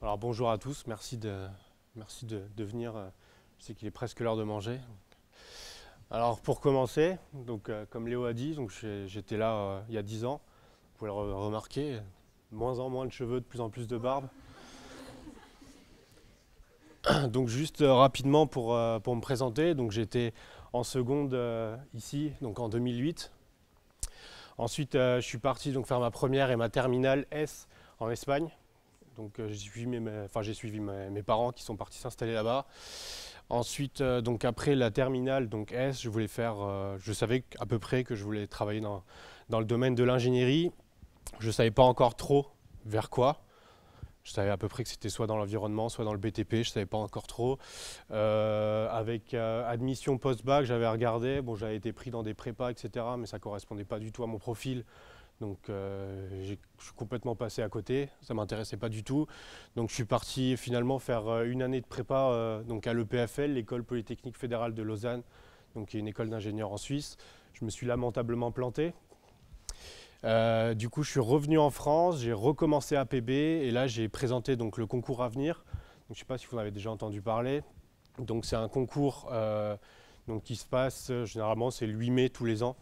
Alors bonjour à tous, merci de venir. Je sais qu'il est presque l'heure de manger. Alors pour commencer, comme Léo a dit, j'étais là il y a 10 ans. Vous pouvez le remarquer, de moins en moins de cheveux, de plus en plus de barbe. Donc juste rapidement pour me présenter, donc j'étais en seconde ici, donc en 2008. Ensuite je suis parti donc faire ma première et ma terminale S en Espagne. Donc j'ai suivi mes parents qui sont partis s'installer là-bas. Ensuite, donc après la terminale, donc S, je savais à peu près que je voulais travailler dans le domaine de l'ingénierie. Je ne savais pas encore trop vers quoi. Je savais à peu près que c'était soit dans l'environnement, soit dans le BTP, je ne savais pas encore trop. Avec admission post-bac, j'avais regardé, bon, j'avais été pris dans des prépas, etc., mais ça ne correspondait pas du tout à mon profil. Donc je suis complètement passé à côté, ça ne m'intéressait pas du tout. Donc je suis parti finalement faire une année de prépa donc à l'EPFL, l'École Polytechnique Fédérale de Lausanne, donc qui est une école d'ingénieurs en Suisse. Je me suis lamentablement planté. Du coup je suis revenu en France, j'ai recommencé APB et là j'ai présenté donc, le concours Avenir. Donc, je ne sais pas si vous en avez déjà entendu parler. Donc c'est un concours donc, qui se passe généralement c'est le 8 mai tous les ans.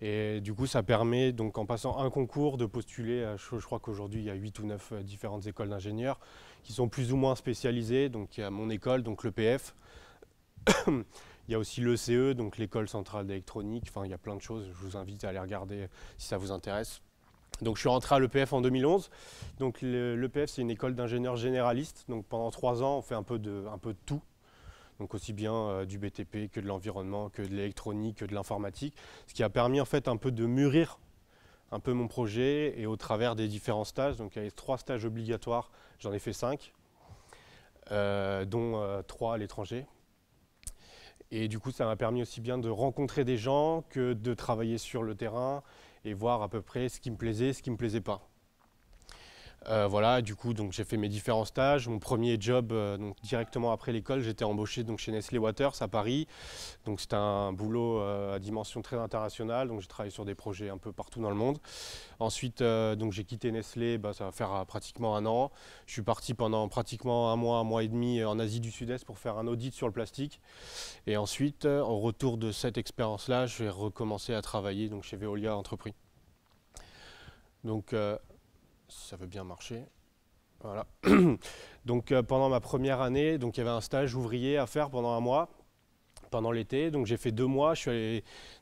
Et du coup, ça permet, donc, en passant un concours, de postuler. Je crois qu'aujourd'hui, il y a 8 ou 9 différentes écoles d'ingénieurs qui sont plus ou moins spécialisées. Donc, il y a mon école, donc l'EPF. Il y a aussi l'ECE, donc l'école centrale d'électronique. Enfin, il y a plein de choses. Je vous invite à aller regarder si ça vous intéresse. Donc, je suis rentré à l'EPF en 2011. Donc, l'EPF, c'est une école d'ingénieurs généralistes. Donc, pendant 3 ans, on fait un peu de tout. Donc aussi bien du BTP que de l'environnement, que de l'électronique, que de l'informatique, ce qui a permis en fait un peu de mûrir un peu mon projet et au travers des différents stages. Donc il y avait 3 stages obligatoires, j'en ai fait 5, dont 3 à l'étranger. Et du coup ça m'a permis aussi bien de rencontrer des gens que de travailler sur le terrain et voir à peu près ce qui me plaisait, ce qui ne me plaisait pas. Voilà, du coup, donc j'ai fait mes différents stages. Mon premier job, donc directement après l'école, j'étais embauché donc chez Nestlé Waters à Paris. Donc c'était un boulot à dimension très internationale. Donc j'ai travaillé sur des projets un peu partout dans le monde. Ensuite, donc j'ai quitté Nestlé, ça va faire pratiquement 1 an. Je suis parti pendant pratiquement un mois et demi en Asie du Sud-Est pour faire un audit sur le plastique. Et ensuite, au retour de cette expérience-là, je vais recommencer à travailler donc chez Veolia Entrepris. Donc ça veut bien marcher. Voilà. Donc pendant ma première année, donc il y avait un stage ouvrier à faire pendant 1 mois, pendant l'été. Donc j'ai fait 2 mois.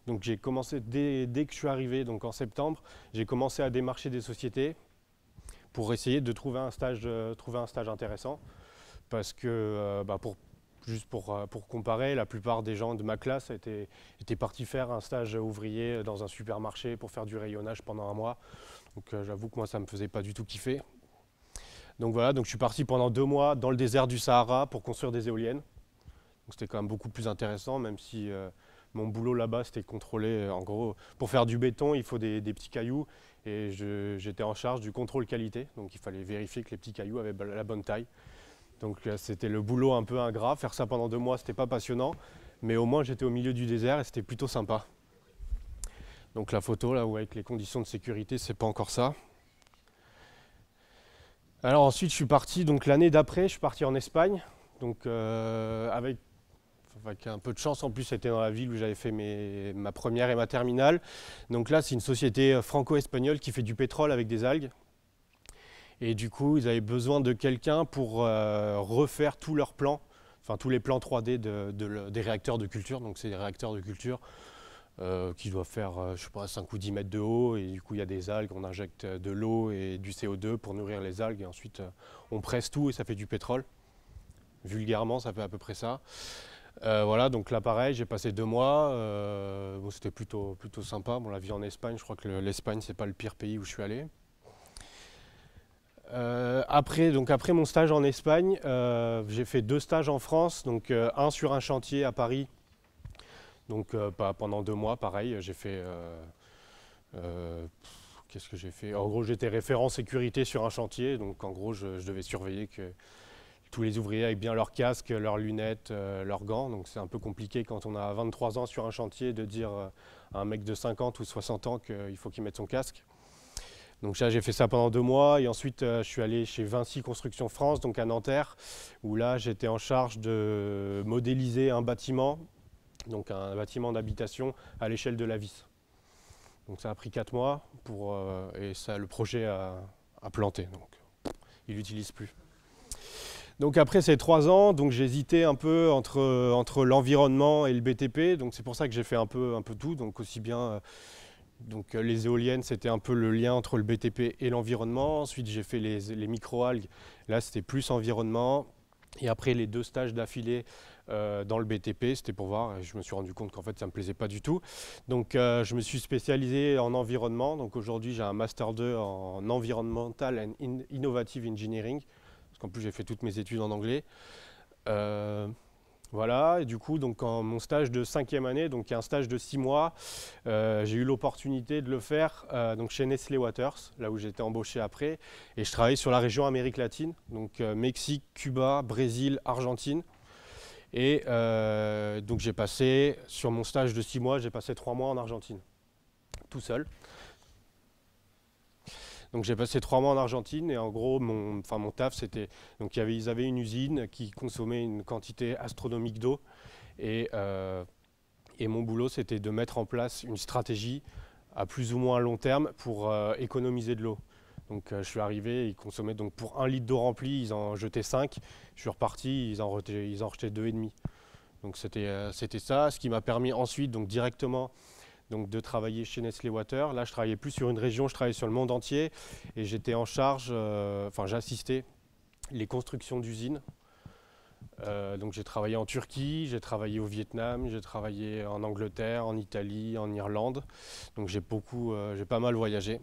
Donc j'ai commencé dès que je suis arrivé, donc en septembre, j'ai commencé à démarcher des sociétés pour essayer de trouver un stage intéressant. Parce que juste pour comparer, la plupart des gens de ma classe étaient partis faire un stage ouvrier dans un supermarché pour faire du rayonnage pendant 1 mois. Donc j'avoue que moi ça ne me faisait pas du tout kiffer. Donc voilà, donc je suis parti pendant 2 mois dans le désert du Sahara pour construire des éoliennes. Donc c'était quand même beaucoup plus intéressant, même si mon boulot là-bas c'était de contrôler. En gros, pour faire du béton, il faut des petits cailloux et j'étais en charge du contrôle qualité. Donc il fallait vérifier que les petits cailloux avaient la bonne taille. Donc c'était le boulot un peu ingrat. Faire ça pendant 2 mois, c'était pas passionnant, mais au moins j'étais au milieu du désert et c'était plutôt sympa. Donc la photo là où avec les conditions de sécurité, c'est pas encore ça. Alors ensuite je suis parti, donc l'année d'après, je suis parti en Espagne. Donc avec un peu de chance, en plus c'était dans la ville où j'avais fait ma première et ma terminale. Donc là c'est une société franco-espagnole qui fait du pétrole avec des algues. Et du coup ils avaient besoin de quelqu'un pour refaire tous leurs plans, enfin tous les plans 3D des réacteurs de culture. Donc c'est des réacteurs de culture qui doivent faire je sais pas, 5 ou 10 mètres de haut, et du coup il y a des algues, on injecte de l'eau et du CO2 pour nourrir les algues, et ensuite on presse tout et ça fait du pétrole. Vulgairement ça fait à peu près ça. Voilà, donc là pareil, j'ai passé 2 mois, bon, c'était plutôt sympa. Bon, la vie en Espagne, je crois que l'Espagne c'est pas le pire pays où je suis allé. Après mon stage en Espagne, j'ai fait 2 stages en France, donc un sur un chantier à Paris. Donc pendant 2 mois, pareil, j'ai fait... qu'est-ce que j'ai fait? En gros, j'étais référent sécurité sur un chantier, donc en gros, je devais surveiller que tous les ouvriers aient bien leur casque, leurs lunettes, leurs gants. Donc c'est un peu compliqué quand on a 23 ans sur un chantier de dire à un mec de 50 ou 60 ans qu'il faut qu'il mette son casque. Donc là, j'ai fait ça pendant 2 mois et ensuite je suis allé chez Vinci Construction France, donc à Nanterre, où là j'étais en charge de modéliser un bâtiment, donc un bâtiment d'habitation à l'échelle de la vis. Donc ça a pris 4 mois et ça, le projet a planté, donc il l'utilise plus. Donc après ces 3 ans, donc j'hésitais un peu entre l'environnement et le BTP, donc c'est pour ça que j'ai fait un peu tout, donc aussi bien donc les éoliennes, c'était un peu le lien entre le BTP et l'environnement. Ensuite, j'ai fait les microalgues. Là, c'était plus environnement. Et après, les 2 stages d'affilée dans le BTP, c'était pour voir. Et je me suis rendu compte qu'en fait, ça ne me plaisait pas du tout. Donc, je me suis spécialisé en environnement. Donc, aujourd'hui, j'ai un Master 2 en Environmental and Innovative Engineering. Parce qu'en plus, j'ai fait toutes mes études en anglais. Voilà, et du coup, donc, en mon stage de 5e année, donc un stage de 6 mois, j'ai eu l'opportunité de le faire donc chez Nestlé Waters, là où j'ai été embauché après, et je travaillais sur la région Amérique latine, donc Mexique, Cuba, Brésil, Argentine. Et donc j'ai passé, sur mon stage de 6 mois, j'ai passé 3 mois en Argentine, tout seul. Donc j'ai passé 3 mois en Argentine et en gros mon taf c'était, donc ils avaient une usine qui consommait une quantité astronomique d'eau et mon boulot c'était de mettre en place une stratégie à plus ou moins long terme pour économiser de l'eau. Donc je suis arrivé, ils consommaient donc pour 1 litre d'eau remplie, ils en jetaient 5, je suis reparti, ils en rejetaient 2,5. Donc c'était ça, ce qui m'a permis ensuite donc directement donc de travailler chez Nestlé Water. Là, je travaillais plus sur une région, je travaillais sur le monde entier et j'étais en charge, j'assistais les constructions d'usines. Donc j'ai travaillé en Turquie, j'ai travaillé au Vietnam, j'ai travaillé en Angleterre, en Italie, en Irlande. Donc j'ai pas mal voyagé.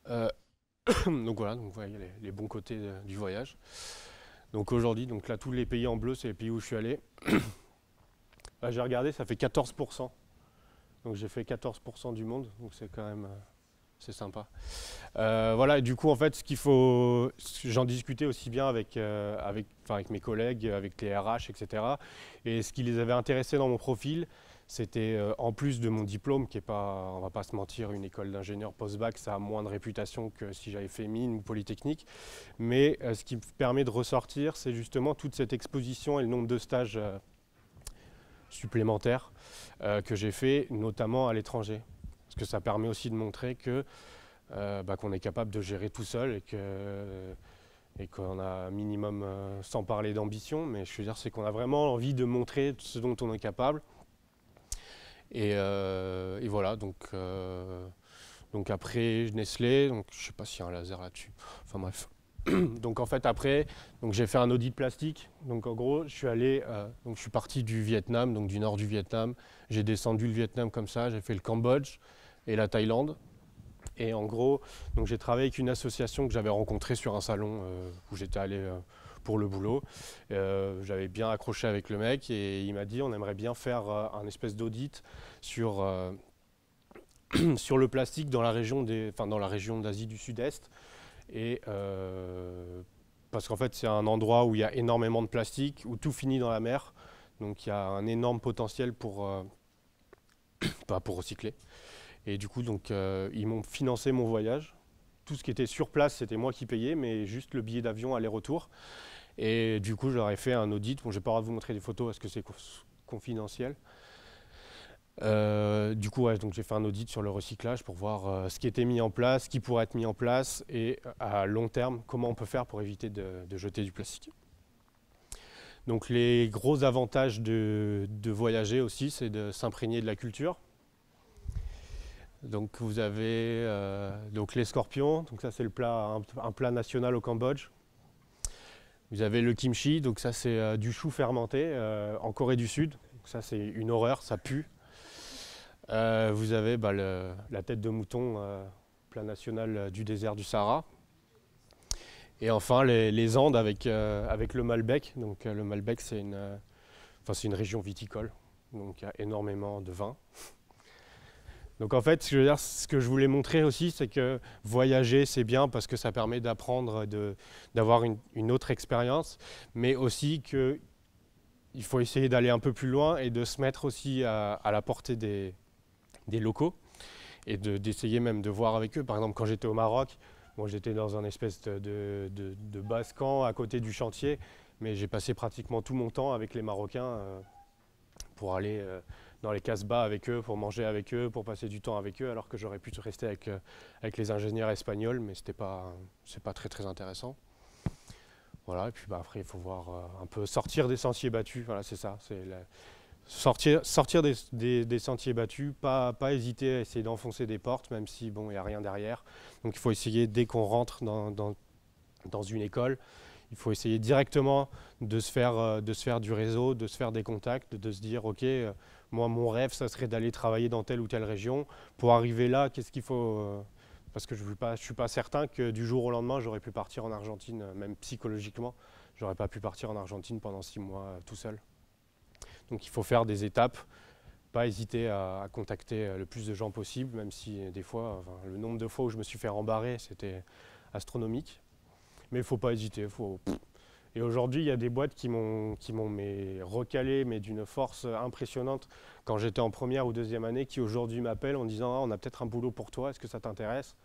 Donc voilà, donc vous voyez les bons côtés du voyage. Donc aujourd'hui, donc là tous les pays en bleu, c'est les pays où je suis allé. Là, j'ai regardé, ça fait 14%. Donc j'ai fait 14% du monde, donc c'est quand même c'est sympa. Voilà, et du coup en fait j'en discutais aussi bien avec mes collègues, avec les RH, etc. Et ce qui les avait intéressés dans mon profil, c'était en plus de mon diplôme, qui est pas, on va pas se mentir, une école d'ingénieur post-bac, ça a moins de réputation que si j'avais fait mine ou polytechnique. Mais ce qui me permet de ressortir, c'est justement toute cette exposition et le nombre de stages supplémentaires que j'ai fait, notamment à l'étranger. Parce que ça permet aussi de montrer qu'on est capable de gérer tout seul et qu'on a un minimum, sans parler d'ambition, mais je veux dire, c'est qu'on a vraiment envie de montrer ce dont on est capable. Et voilà, donc après Nestlé, donc je sais pas s'il y a un laser là-dessus, enfin bref. Donc en fait après, j'ai fait un audit plastique. Donc en gros, je suis parti du Vietnam, donc du nord du Vietnam. J'ai descendu le Vietnam comme ça, j'ai fait le Cambodge et la Thaïlande. Et en gros, donc j'ai travaillé avec une association que j'avais rencontrée sur un salon où j'étais allé pour le boulot. J'avais bien accroché avec le mec et il m'a dit on aimerait bien faire un espèce d'audit sur le plastique dans la région d'Asie du Sud-Est. Et parce qu'en fait c'est un endroit où il y a énormément de plastique, où tout finit dans la mer, donc il y a un énorme potentiel pour recycler. Et du coup ils m'ont financé mon voyage. Tout ce qui était sur place c'était moi qui payais, mais juste le billet d'avion aller-retour. Et du coup j'aurais fait un audit. Bon, j'ai pas le droit de vous montrer des photos parce que c'est confidentiel. Du coup, ouais, donc j'ai fait un audit sur le recyclage pour voir ce qui était mis en place, ce qui pourrait être mis en place et à long terme, comment on peut faire pour éviter de jeter du plastique. Donc les gros avantages de voyager aussi, c'est de s'imprégner de la culture. Donc vous avez donc les scorpions, donc ça c'est un plat national au Cambodge. Vous avez le kimchi, donc ça c'est du chou fermenté en Corée du Sud. Donc ça c'est une horreur, ça pue. Vous avez la tête de mouton, plat national du désert du Sahara. Et enfin les Andes avec le Malbec. Donc le Malbec c'est une région viticole, donc il y a énormément de vin. Donc en fait ce que je voulais montrer aussi, c'est que voyager c'est bien parce que ça permet d'apprendre, d'avoir une autre expérience, mais aussi qu'il faut essayer d'aller un peu plus loin et de se mettre aussi à la portée des locaux. et d'essayer même de voir avec eux. Par exemple, quand j'étais au Maroc, moi j'étais dans un espèce de base camp à côté du chantier, mais j'ai passé pratiquement tout mon temps avec les Marocains pour aller dans les Casbah avec eux, pour manger avec eux, pour passer du temps avec eux, alors que j'aurais pu rester avec les ingénieurs espagnols, mais c'est pas très très intéressant. Voilà, et puis après il faut voir un peu sortir des sentiers battus, voilà c'est ça, sortir des sentiers battus, pas hésiter à essayer d'enfoncer des portes, même si bon, il n'y a rien derrière. Donc il faut essayer, dès qu'on rentre dans une école, il faut essayer directement de se faire du réseau, de se faire des contacts, de se dire ok, moi mon rêve ça serait d'aller travailler dans telle ou telle région. Pour arriver là, qu'est-ce qu'il faut parce que je ne suis pas certain que du jour au lendemain j'aurais pu partir en Argentine, même psychologiquement, j'aurais pas pu partir en Argentine pendant 6 mois tout seul. Donc il faut faire des étapes, pas hésiter à contacter le plus de gens possible, même si des fois, enfin, le nombre de fois où je me suis fait rembarrer, c'était astronomique. Mais il ne faut pas hésiter. Et aujourd'hui, il y a des boîtes qui m'ont recalé, mais d'une force impressionnante, quand j'étais en première ou deuxième année, qui aujourd'hui m'appellent en disant ah, on a peut-être un boulot pour toi, est-ce que ça t'intéresse?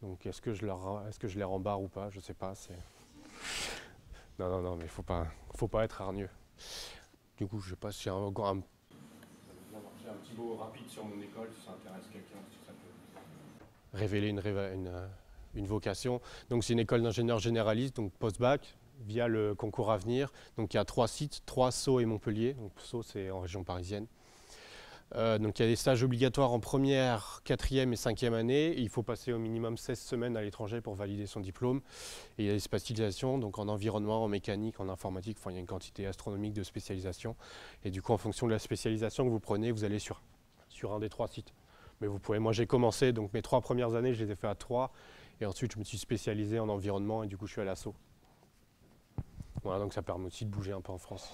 Donc est-ce que je les rembarre ou pas? Je ne sais pas. Non, mais il faut pas être hargneux. Du coup, je sais pas si encore un petit mot rapide sur mon école, si ça intéresse quelqu'un, si ça peut révéler une vocation. Donc c'est une école d'ingénieurs généralistes, donc post-bac, via le concours Avenir. Donc il y a 3 sites, 3 Sceaux et Montpellier. Donc Sceaux c'est en région parisienne. Donc il y a des stages obligatoires en première, quatrième et cinquième année. Et il faut passer au minimum 16 semaines à l'étranger pour valider son diplôme. Et il y a des spécialisations donc en environnement, en mécanique, en informatique. Enfin, il y a une quantité astronomique de spécialisations. Et du coup, en fonction de la spécialisation que vous prenez, vous allez sur un des 3 sites. Mais vous pouvez, moi j'ai commencé, donc mes 3 premières années, je les ai fait à 3. Et ensuite, je me suis spécialisé en environnement et du coup, je suis à l'assaut. Voilà, donc ça permet aussi de bouger un peu en France.